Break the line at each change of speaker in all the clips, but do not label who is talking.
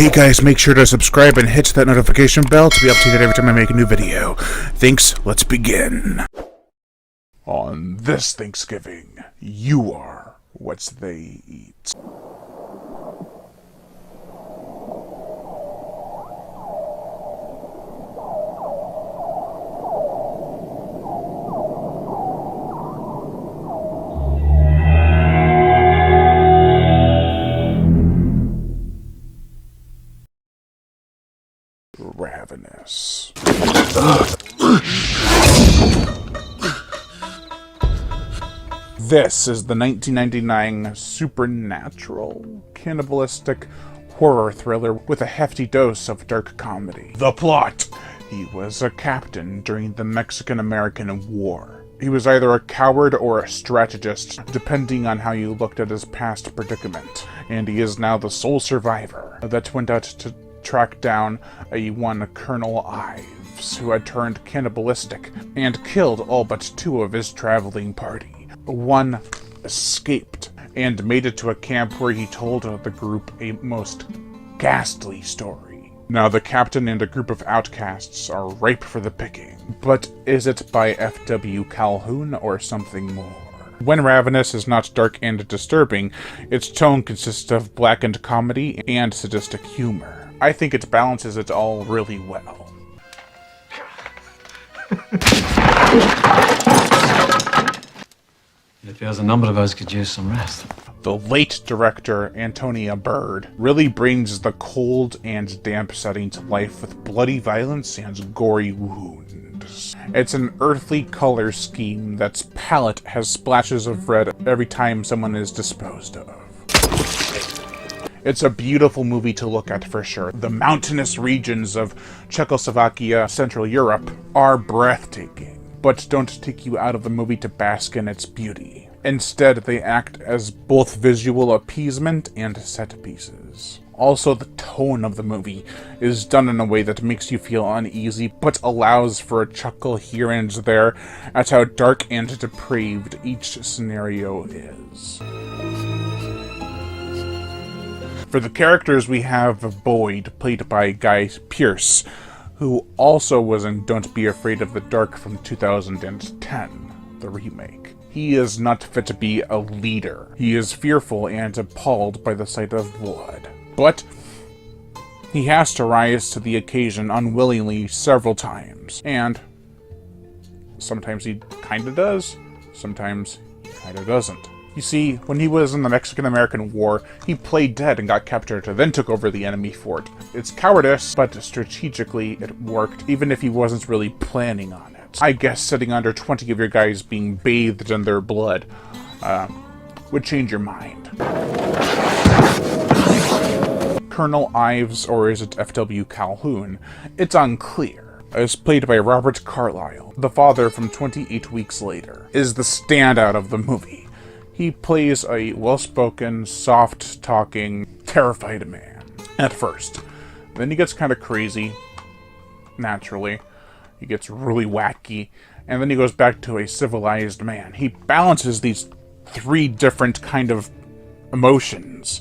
Hey guys, make sure to subscribe and hit that notification bell to be updated every time I make a new video. Thanks, let's begin. On this Thanksgiving, you are what they eat. Ravenous. This is the 1999 supernatural, cannibalistic horror thriller with a hefty dose of dark comedy. The plot: he was a captain during the Mexican-American War. He was either a coward or a strategist, depending on how you looked at his past predicament. And he is now the sole survivor that went out to track down one Colonel Ives, who had turned cannibalistic and killed all but two of his traveling party. One escaped and made it to a camp where he told the group a most ghastly story. Now the captain and a group of outcasts are ripe for the picking, but is it by F.W. Calhoun or something more? When Ravenous is not dark and disturbing, its tone consists of blackened comedy and sadistic humor. I think it balances it all really well.
It appears a number of us could use some rest.
The late director, Antonia Bird, really brings the cold and damp setting to life with bloody violence and gory wounds. It's an earthly color scheme that's palette has splashes of red every time someone is disposed of. It's a beautiful movie to look at for sure. The mountainous regions of Czechoslovakia, Central Europe, are breathtaking, but don't take you out of the movie to bask in its beauty. Instead, they act as both visual appeasement and set pieces. Also, the tone of the movie is done in a way that makes you feel uneasy, but allows for a chuckle here and there at how dark and depraved each scenario is. For the characters, we have Boyd, played by Guy Pearce, who also was in Don't Be Afraid of the Dark from 2010, the remake. He is not fit to be a leader. He is fearful and appalled by the sight of blood. But he has to rise to the occasion unwillingly several times. And sometimes he kinda does, sometimes he kinda doesn't. You see, when he was in the Mexican-American War, he played dead and got captured and then took over the enemy fort. It's cowardice, but strategically it worked, even if he wasn't really planning on it. I guess sitting under 20 of your guys being bathed in their blood would change your mind. Colonel Ives, or is it F.W. Calhoun? It's unclear. Is played by Robert Carlyle, the father from 28 Weeks Later, is the standout of the movie. He plays a well-spoken, soft-talking, terrified man at first. Then he gets kind of crazy, naturally. He gets really wacky, and then he goes back to a civilized man. He balances these three different kind of emotions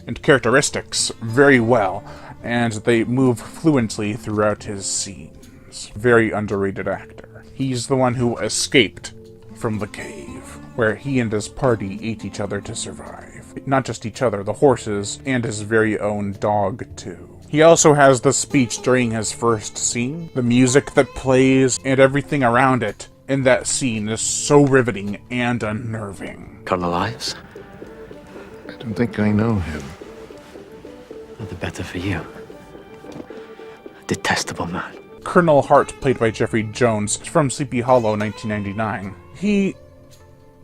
and characteristics very well, and they move fluently throughout his scenes. Very underrated actor. He's the one who escaped from the cave, where he and his party ate each other to survive. Not just each other, the horses, and his very own dog, too. He also has the speech during his first scene, the music that plays, and everything around it in that scene is so riveting and unnerving.
Colonel Ives?
I don't think I know him.
Well, the better for you. A detestable man.
Colonel Hart, played by Jeffrey Jones, from Sleepy Hollow, 1999. He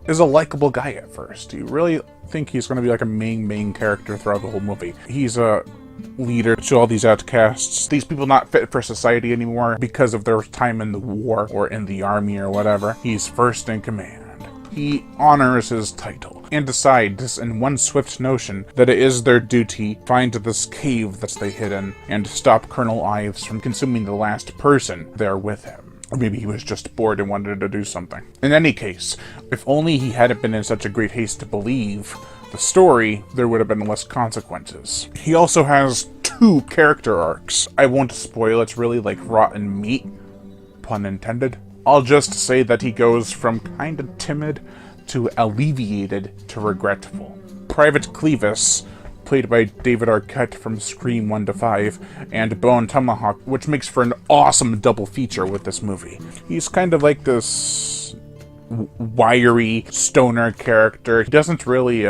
is a likable guy at first. You really think he's going to be like a main character throughout the whole movie. He's a leader to all these outcasts, these people not fit for society anymore because of their time in the war or in the army or whatever. He's first in command. He honors his title and decides in one swift notion that it is their duty to find this cave that they hid in and stop Colonel Ives from consuming the last person there with him. Or maybe he was just bored and wanted to do something. In any case, if only he hadn't been in such a great haste to believe the story, there would have been less consequences. He also has 2 character arcs. I won't spoil, it's really like rotten meat, pun intended. I'll just say that he goes from kinda timid to alleviated to regretful. Private Clevis, played by David Arquette from Scream 1 to 5, and Bone Tomahawk, which makes for an awesome double feature with this movie. He's kind of like this wiry stoner character. He doesn't really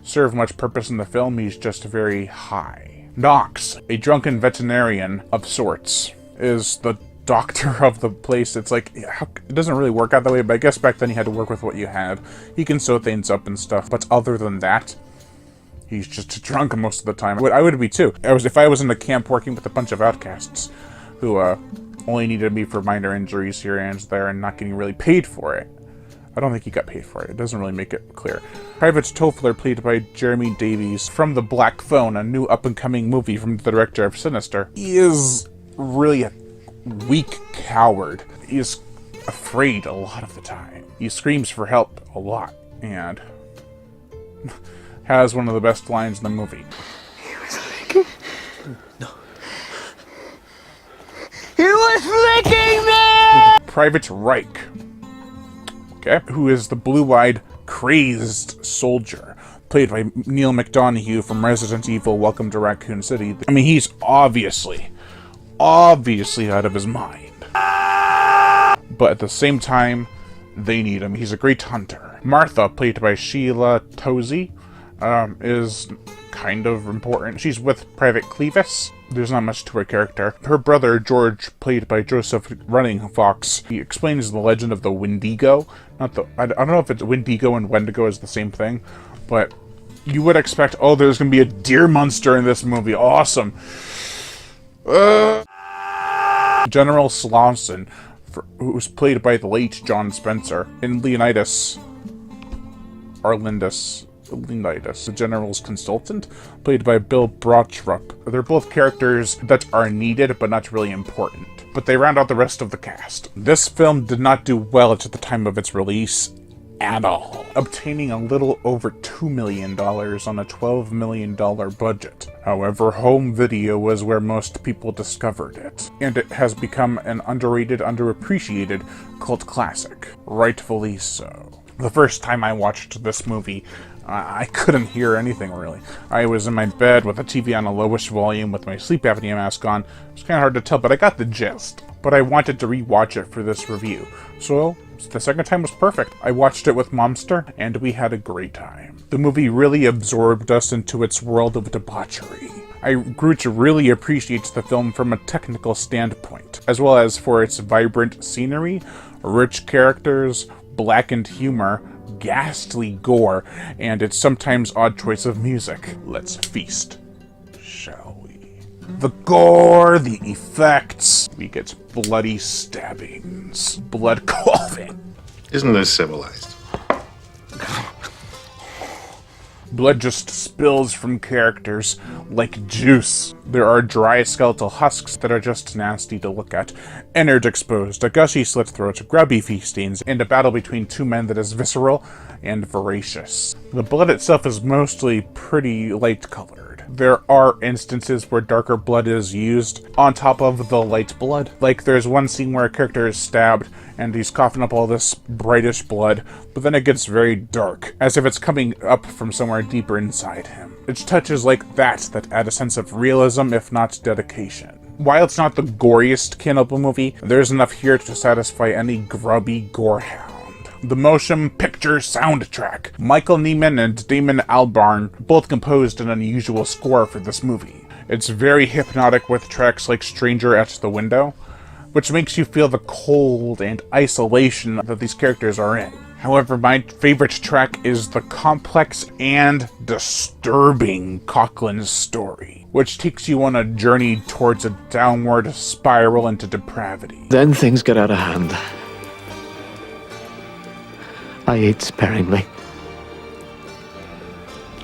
serve much purpose in the film, he's just very high. Knox, a drunken veterinarian of sorts, is the doctor of the place. It's like, it doesn't really work out that way, but I guess back then you had to work with what you had. He can sew things up and stuff, but other than that, he's just drunk most of the time. I would be too. If I was in a camp working with a bunch of outcasts who only needed me for minor injuries here and there and not getting really paid for it. I don't think he got paid for it. It doesn't really make it clear. Private Toffler, played by Jeremy Davies from The Black Phone, a new up-and-coming movie from the director of Sinister. He is really a weak coward. He is afraid a lot of the time. He screams for help a lot, and has one of the best lines in the movie.
He was licking. No. He was licking me!
Private Reich, okay, who is the blue-eyed, crazed soldier, played by Neil McDonough from Resident Evil: Welcome to Raccoon City. I mean, he's obviously out of his mind. But at the same time, they need him. He's a great hunter. Martha, played by Sheila Tozy, is kind of important. She's with Private Clevis. There's not much to her character. Her brother, George, played by Joseph Running Fox, he explains the legend of the Wendigo. I don't know if it's Wendigo and Wendigo is the same thing, but you would expect, oh, there's going to be a deer monster in this movie. Awesome. General Slauson, who's played by the late John Spencer, and Leonidas, the general's consultant, played by Bill Brochtrup. They're both characters that are needed, but not really important. But they round out the rest of the cast. This film did not do well at the time of its release at all, obtaining a little over $2 million on a $12 million budget. However, home video was where most people discovered it, and it has become an underrated, underappreciated cult classic. Rightfully so. The first time I watched this movie, I couldn't hear anything, really. I was in my bed with the TV on a lowish volume with my sleep apnea mask on. It was kind of hard to tell, but I got the gist. But I wanted to rewatch it for this review, so the second time was perfect. I watched it with Momster, and we had a great time. The movie really absorbed us into its world of debauchery. I grew to really appreciate the film from a technical standpoint, as well as for its vibrant scenery, rich characters, blackened humor, ghastly gore, and its sometimes odd choice of music. Let's feast, shall we? The gore, the effects, we get bloody stabbings, blood coughing.
Isn't this civilized?
Blood just spills from characters like juice. There are dry skeletal husks that are just nasty to look at, innards exposed, a gushy slit throat, grubby feastings, and a battle between two men that is visceral and voracious. The blood itself is mostly pretty light colored. There are instances where darker blood is used on top of the light blood. Like there's one scene where a character is stabbed and he's coughing up all this brightish blood, but then it gets very dark, as if it's coming up from somewhere deeper inside him. It's touches like that add a sense of realism, if not dedication. While it's not the goriest cannibal movie, there's enough here to satisfy any grubby gorehound. The motion picture soundtrack. Michael Nyman and Damon Albarn both composed an unusual score for this movie. It's very hypnotic with tracks like Stranger at the Window, which makes you feel the cold and isolation that these characters are in. However, my favorite track is the complex and disturbing Coughlin's story, which takes you on a journey towards a downward spiral into depravity.
Then things get out of hand. I ate sparingly.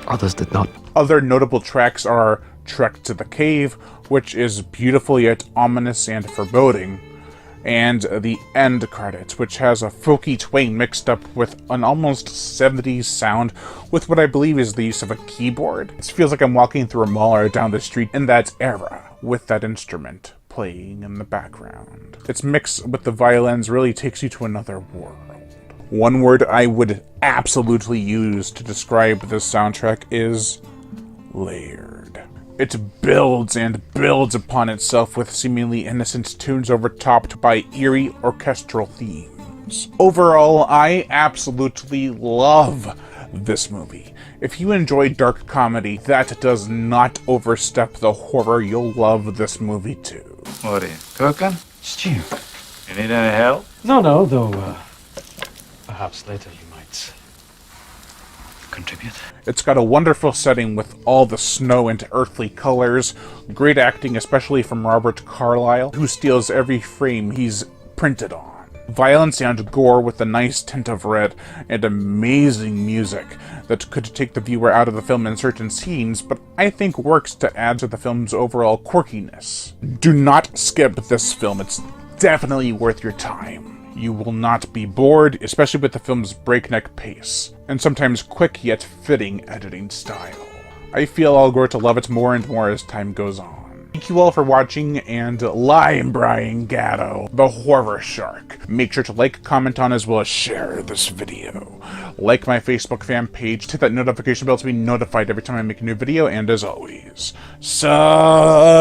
Others did not.
Other notable tracks are Trek to the Cave, which is beautiful yet ominous and foreboding, and the end credits, which has a folky twang mixed up with an almost 70s sound with what I believe is the use of a keyboard. It feels like I'm walking through a mall or down the street in that era with that instrument playing in the background. Its mix with the violins really takes you to another world. One word I would absolutely use to describe this soundtrack is layered. It builds and builds upon itself with seemingly innocent tunes overtopped by eerie orchestral themes. Overall, I absolutely love this movie. If you enjoy dark comedy that does not overstep the horror, you'll love this movie too.
What are you, cooking?
Stew.
You need any help?
No, though, perhaps later you might contribute.
It's got a wonderful setting with all the snow and earthly colors, great acting especially from Robert Carlyle, who steals every frame he's printed on. Violence and gore with a nice tint of red, and amazing music that could take the viewer out of the film in certain scenes, but I think works to add to the film's overall quirkiness. Do not skip this film, it's definitely worth your time. You will not be bored, especially with the film's breakneck pace, and sometimes quick yet fitting editing style. I feel I'll grow to love it more and more as time goes on. Thank you all for watching, and Lime Brian Gatto, the Horror Shark. Make sure to like, comment on, as well as share this video. Like my Facebook fan page, hit that notification bell to be notified every time I make a new video, and as always, subscribe!